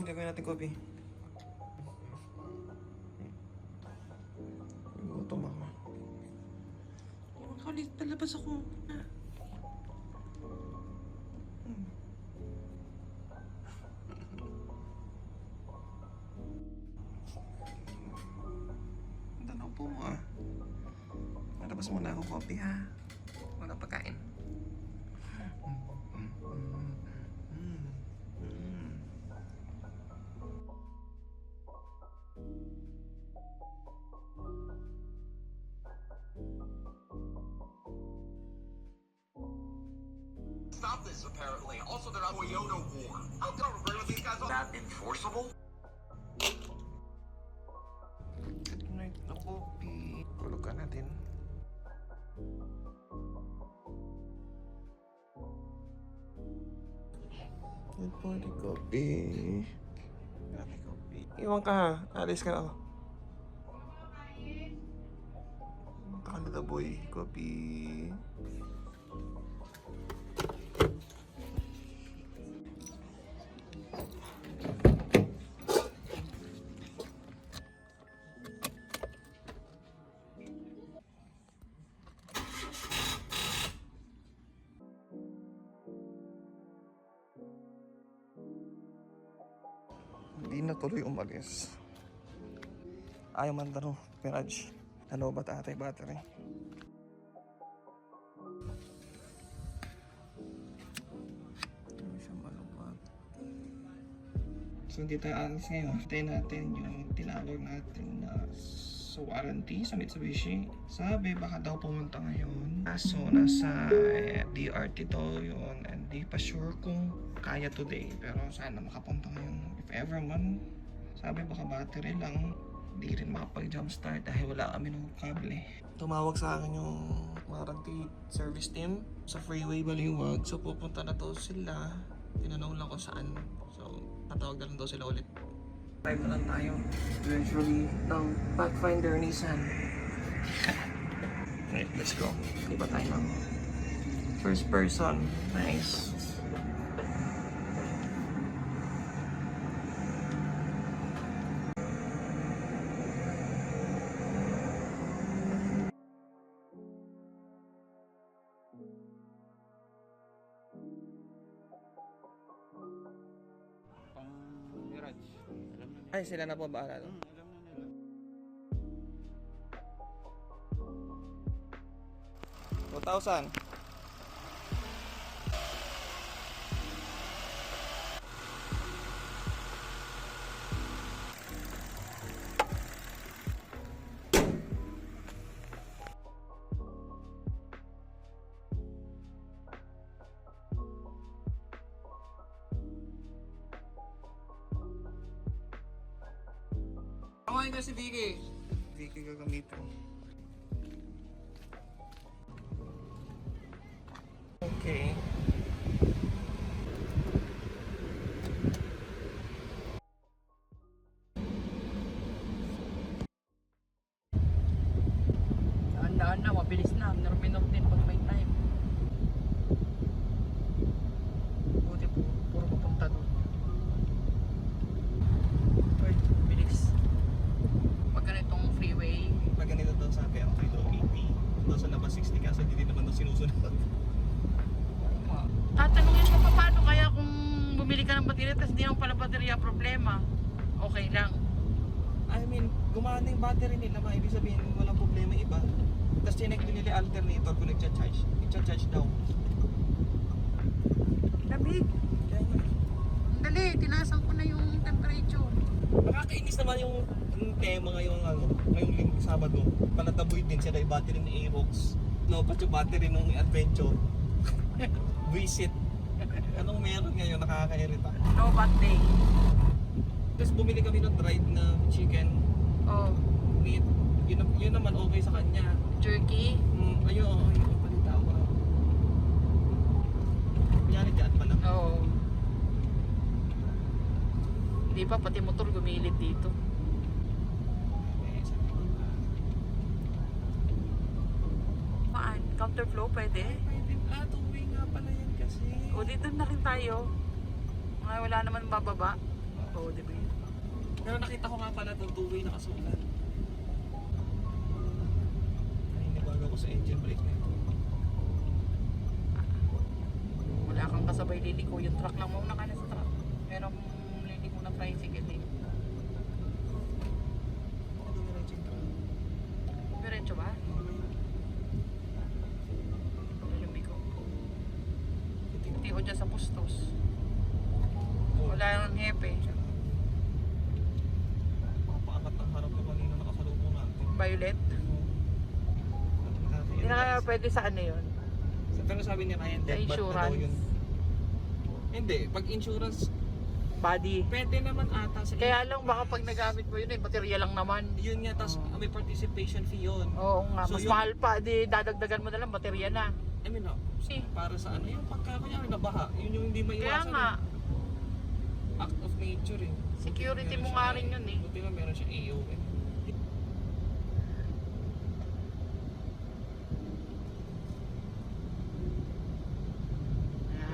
gagawin natin coffee. Gutom ako. Iwan ka ulit, talabas ako. Tanaw po mo ah. Malabas muna ako coffee ha. Wala pagkain. Stop this, apparently. Also, they're not Toyota war. I don't agree with these guys. That enforceable? Good night na coffee. Kulog ka natin. Good morning, coffee. Grabe, coffee. Iwan ka ha. Alis ka na ako. Punta ka na boy. Coffee. Hindi na tuloy umalis. Ayaw man tanong, Mirage. Ano ba tatay battery? Hindi siya malubat. So hindi tayo alis ngayon. Hintayin natin yung tinawag natin na warranty sa Mitsubishi. Sabi baka daw pumunta ngayon. So nasa DRT to yun. And di pa sure kung kaya today. Pero sana makapunta ngayon. If ever man, sabi baka battery lang. Di rin makapag-jumpstart dahil wala kami ng kable. Tumawag sa akin yung warranty service team sa freeway Baliwag. So pupunta na to sila. Tinanong lang kung saan. So tatawag na lang daw sila ulit. Time na lang tayo. Eventually, ng Pathfinder Nissan. Okay, let's go. Di ba tayo ng first person? Nice. Mirage. Alam na. Ay, sila na po ba? Alam na nila. 2,000. Kumain ka si Vicky. Vicky gagamitin. Okay. Daan na, mabilis na. Minor din pag may time. Buti po, puro papunta doon. Uy, bilis. Pag ganitong freeway, Pag ganito daw sabi, okay daw 80. Daw sa labas 60 kasi hindi naman daw sinusunod. tatanungin ko pa paano kaya kung bumili ka ng baterya tapos hindi naman pala baterya problema. Okay lang. I mean, gumana yung battery nila, ibig sabihin walang problema iba. Tapos chinek din nila yung alternator kung nagcha-charge. Nagcha-charge daw. Lamig. Dali, tinasan ko na yung temperature. Nakakainis naman yung tema ngayong ngayong Sabado. Palataboy din siya yung battery ni Aerox. No, pati yung battery ng Adventure. Visit. Anong meron ngayon nakakairita? No bad day. Tapos bumili kami ng dried na chicken Oh, meat. Yun naman okay sa kanya. jerky. Ayun, yung palita ako. Kunyari dyan pa lang. Oo. Hindi pa, pati motor gumilid dito. Maan, counterflow pwede? Two-way nga pala yan kasi. O dito na rin tayo. Ay, wala naman bababa. Oo, di ba yun? Pero nakita ko nga pala doon, two-way nakasulat. Naninibago ko sa engine brake na ito. Wala kang kasabay liliko. Yung truck lang muna ka na sa truck. Merong liliko na tricycle eh. Ano na engine truck? Diretso ba? Lalumi ko. Hindi ko dyan sa pustos. Wala nang hepe. Paangat ng harap ko kanina nakasalubong natin. Violet. Hindi na kaya pwede sa ano yun? Pero sabi niya kaya Sa death bat na daw insurance. yun. Hindi, pag insurance, Body. pwede naman ata sa Kaya lang baka pag nagamit mo yun eh, baterya lang naman. yun nga, tas may participation fee yun. Oo nga, So mas yun- mahal pa. Di dadagdagan mo na lang, baterya na. I mean, Eh, para sa ano, yung pagka kunyari nabaha, yun yung hindi Kaya maiwasan. nga, Act of nature eh. security Meron mo siya- nga rin yun eh. Buti na meron siya AO eh.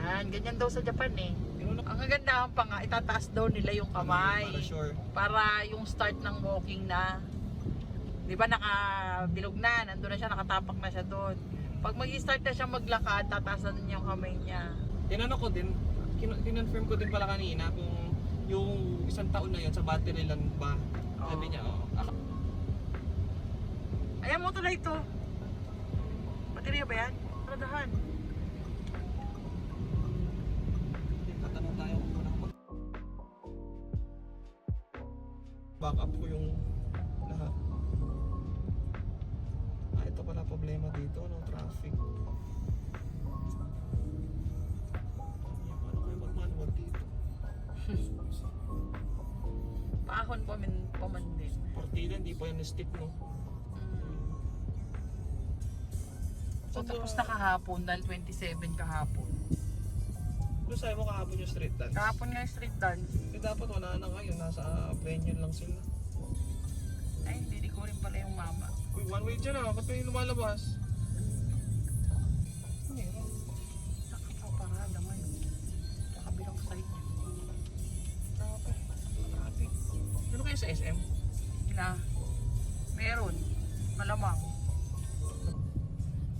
Yan, ganyan daw sa Japan eh. Pero Ang kagandahan pa nga, itataas daw nila yung kamay. para sure. Para yung start ng walking na. Di ba nakabilog na, nandun na siya, nakatapak na siya doon. Pag mag-start na siya maglakad, tataasan niya yung kamay niya. Tinanong ko din, kinonfirm ko din pala kanina kung yung isang taon na yun sa battery lang ba. Sabi niya, oh. Ayan mo tuloy ito. Baterya ba yan? Radahan. Tatanong tayo kung paano mag back up ko yung lahat. Ito pala problema dito, no? Traffic. Yan, paano kayo mag-manual dito? Paahon pa man din. Partida, hindi pa yan stick, no? So tapos na kahapon dahil 27 kahapon. Doon sabi mo kahapon yung street dance. Kahapon nga yung street dance. Eh dapat wala na ngayon, nasa venue lang sila. Ay, hindi ko rin pala yung mama. Uy, one way dyan ah, ba't may lumalabas? Meron. Nakapaparada ngayon. Sa kabilang side niya. Traffic. Ano kaya sa SM? Na, meron. Malamang.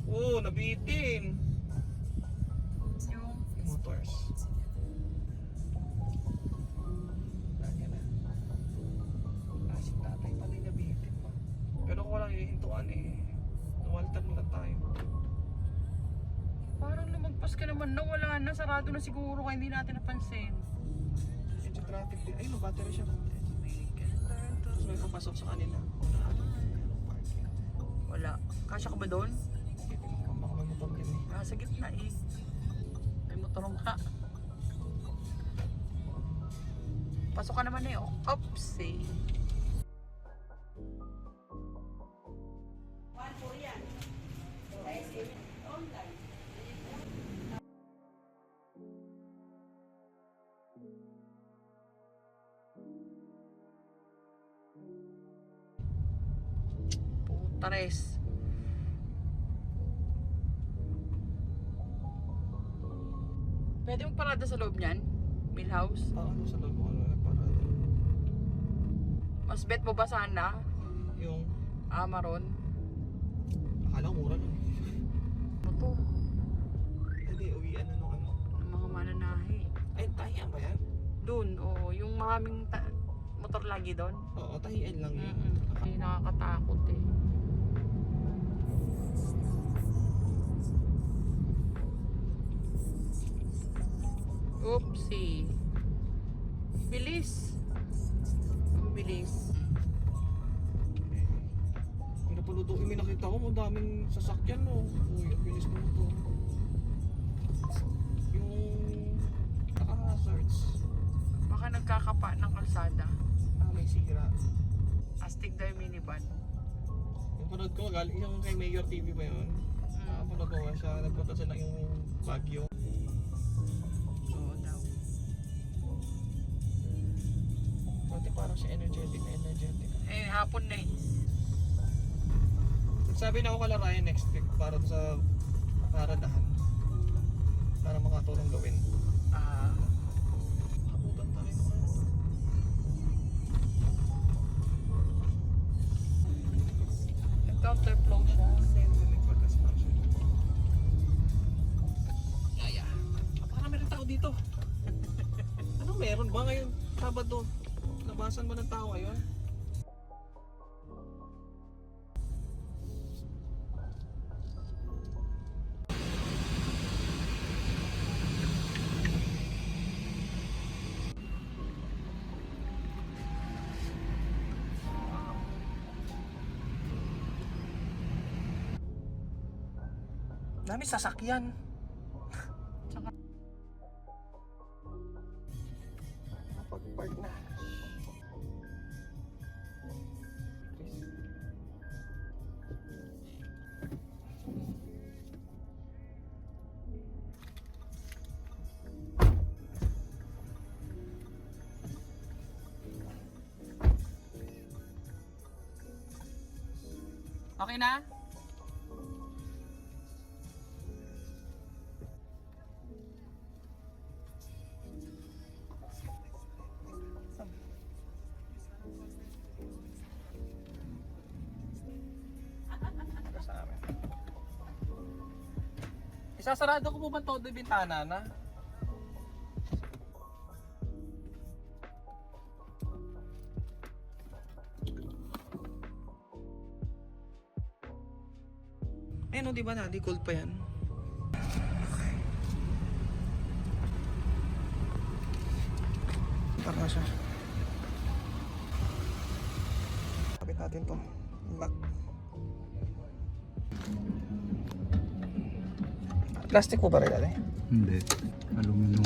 Oo, nabitin. Yung Motors. Lagi na. Si tatay pala yung nabitin pa. Pero kung walang hihintuan eh, nuwaltan lang tayo. parang lumagpas ka naman na wala na. Sarado na siguro kaya hindi natin napansin. Medyo traffic din. Ay, no, battery siya. Tapos may papasok sa kanila. Wala. Kasya ka ba doon? Baka may motor din eh. Sa gitna eh. May motorong ka. Pasok ka naman eh. Oh. Oops eh. Putares. Pwede mo parada sa loob niyan? Millhouse? Ano sa loob ko para Mas bet mo ba sana? yung Amaron? akala ko mura nun. Ano to? Hindi, uwian na nung ano. Ng mga mananahe. Ay, tahian ba yan? Doon, oo. Yung maraming motor lagi doon. Oo, tahian lang yun. Hindi nakakatakot eh. Oopsie. Bilis. Ang bilis. Yung napulutuin, may nakita ko, ang daming sasakyan no. Uy, ang bilis mo ito. Yung naka-hazards. Baka nagkakapa ng kalsada. May sira. Astig daw yung minivan. Yung panood ko, galing yung kay Mayor TV ba yun? Panood ko nga siya, nagpunta sila yung Baguio. Oo daw. Pati parang siya energetic na energetic. Eh, hapon na eh. Sabi na ako kala Ryan next week para sa paradahan. Para makatulong gawin. Ah, Abutan tayo ng ano. Counterflow siya. Yaya. Napakarami rin tao dito. Anong meron ba ngayon? Sabado. Labasan ba ng tao ngayon? Dami sasakyan. Pag-park na. Okay na? Isasarado ko po ba todo yung bintana na? Ayun o, di ba na? Di cold pa yan. Okay. Tara siya. Kapit natin to. Lock. Plastic po ba rin natin? Hindi. Aluminum.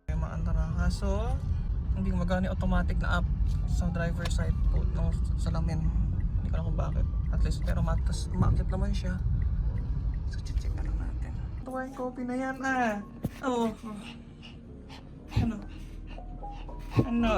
May maantara. Kaso, hindi gumagana yung automatic na app sa driver side po ng salamin. Hindi ko alam kung bakit. At least, pero umakit naman siya. So, check na lang natin. Ito wine coffee na yan ah. Oo. Ano? Ano?